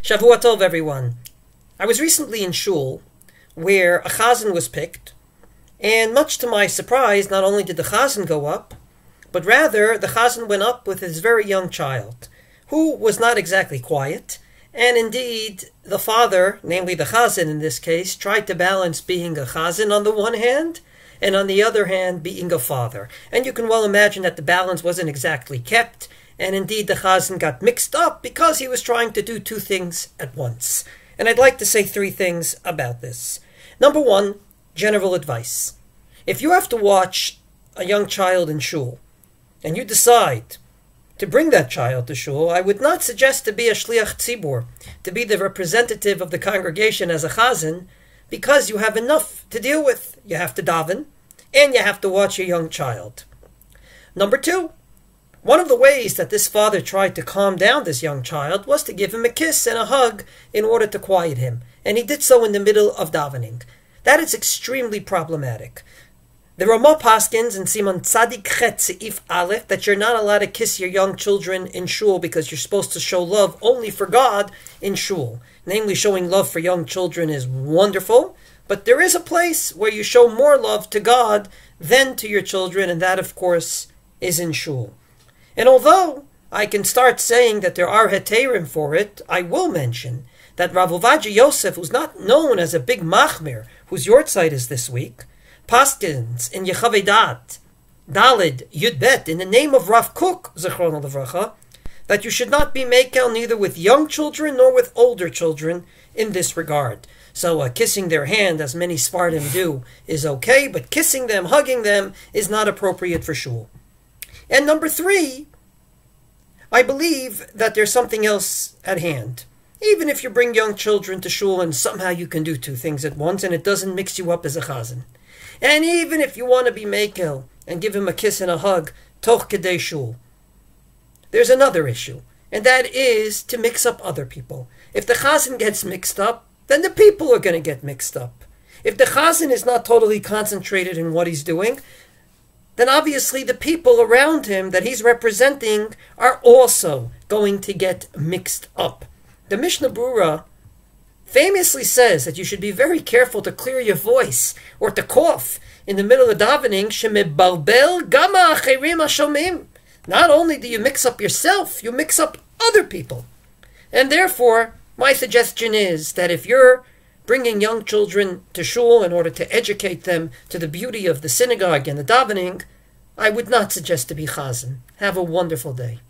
Shavua Tov, everyone. I was recently in shul where a chazan was picked, and much to my surprise, not only did the chazan go up, but rather the chazan went up with his very young child, who was not exactly quiet, and indeed the father, namely the chazan in this case, tried to balance being a chazan on the one hand, and on the other hand being a father. And you can well imagine that the balance wasn't exactly kept, and indeed the chazan got mixed up because he was trying to do two things at once. And I'd like to say three things about this. Number one, general advice. If you have to watch a young child in shul, and you decide to bring that child to shul, I would not suggest to be a shliach tzibur, to be the representative of the congregation as a chazan, because you have enough to deal with. You have to daven, and you have to watch your young child. Number two, one of the ways that this father tried to calm down this young child was to give him a kiss and a hug in order to quiet him. And he did so in the middle of davening. That is extremely problematic. The Ramah paskins in Siman Tzadik Chet Seif Aleph that you're not allowed to kiss your young children in shul because you're supposed to show love only for God in shul. Namely, showing love for young children is wonderful, but there is a place where you show more love to God than to your children, and that, of course, is in shul. And although I can start saying that there are heterim for it, I will mention that Rav Ovadia Yosef, who's not known as a big machmir, whose yortzeit is this week, paskins in Yechave Dalid Yud Bet, in the name of Rav Kook, Zechron Levracha, that you should not be mekel neither with young children nor with older children in this regard. So kissing their hand, as many Spartim do, is okay, but kissing them, hugging them, is not appropriate for shul. And number three, I believe that there's something else at hand. Even if you bring young children to shul and somehow you can do two things at once and it doesn't mix you up as a chazan. And even if you want to be mekel and give him a kiss and a hug, toch kedei shul, there's another issue, and that is to mix up other people. If the chazan gets mixed up, then the people are going to get mixed up. If the chazan is not totally concentrated in what he's doing, then obviously the people around him that he's representing are also going to get mixed up. The Mishnah Brura famously says that you should be very careful to clear your voice or to cough in the middle of davening. Shemebarbel gama acherim hashomim. Not only do you mix up yourself, you mix up other people. And therefore, my suggestion is that if you're bringing young children to shul in order to educate them to the beauty of the synagogue and the davening, I would not suggest to be chazan. Have a wonderful day.